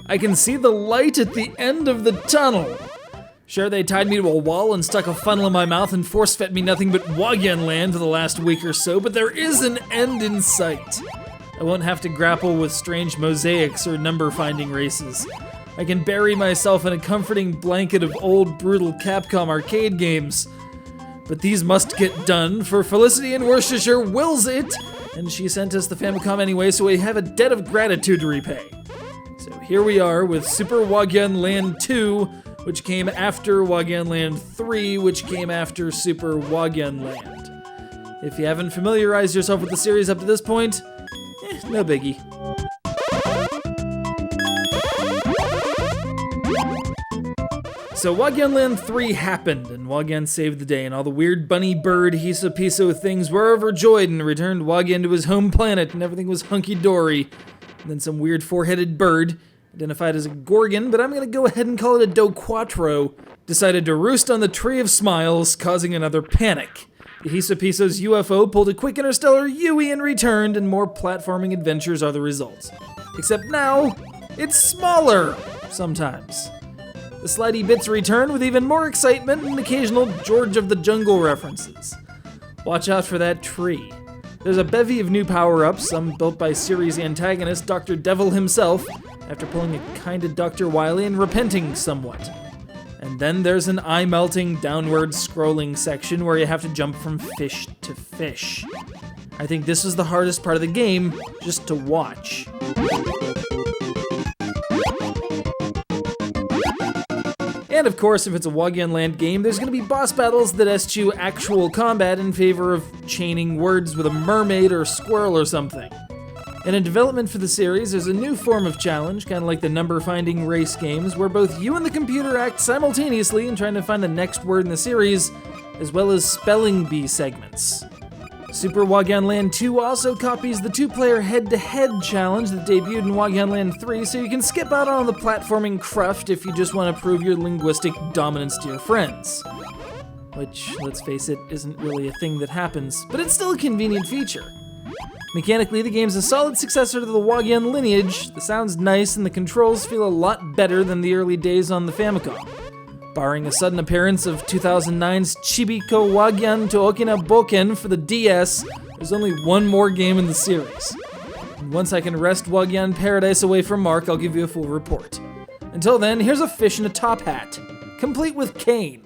I can see the light at the end of the tunnel. Sure, they tied me to a wall and stuck a funnel in my mouth and force-fed me nothing but Wagyan Land for the last week or so, but there is an end in sight. I won't have to grapple with strange mosaics or number-finding races. I can bury myself in a comforting blanket of old, brutal Capcom arcade games. But these must get done, for Felicity in Worcestershire wills it, and she sent us the Famicom anyway, so we have a debt of gratitude to repay. So here we are with Super Wagyan Land 2, which came after Wagyan Land 3, which came after Super Wagyan Land. If you haven't familiarized yourself with the series up to this point, no biggie. So Wagyan Land 3 happened, and Wagyan saved the day, and all the weird bunny bird hiso-piso things were overjoyed and returned Wagyan to his home planet, and everything was hunky-dory. And then some weird four-headed bird, identified as a Gorgon, but I'm gonna go ahead and call it a Do Quattro, decided to roost on the Tree of Smiles, causing another panic. The Hisopiso's UFO pulled a quick interstellar Yui and returned, and more platforming adventures are the result. Except now, it's smaller, sometimes. The slidey bits return with even more excitement and occasional George of the Jungle references. Watch out for that tree. There's a bevy of new power-ups, some built by series antagonist Dr. Devil himself, after pulling a kinda Dr. Wily and repenting somewhat. And then there's an eye-melting, downward-scrolling section where you have to jump from fish to fish. I think this is the hardest part of the game, just to watch. And of course, if it's a Wagyan Land game, there's gonna be boss battles that eschew actual combat in favor of chaining words with a mermaid or squirrel or something. And in development for the series, there's a new form of challenge, kind of like the number-finding race games, where both you and the computer act simultaneously in trying to find the next word in the series, as well as spelling bee segments. Super Wagyan Land 2 also copies the two-player head-to-head challenge that debuted in Wagyan Land 3, so you can skip out on the platforming cruft if you just want to prove your linguistic dominance to your friends. Which, let's face it, isn't really a thing that happens, but it's still a convenient feature. Mechanically, the game's a solid successor to the Wagyan lineage. The sound's nice and the controls feel a lot better than the early days on the Famicom. Barring a sudden appearance of 2009's Chibiko Wagyan to Okina Boken for the DS, there's only one more game in the series. And once I can wrest Wagyan Paradise away from Mark, I'll give you a full report. Until then, here's a fish in a top hat, complete with cane.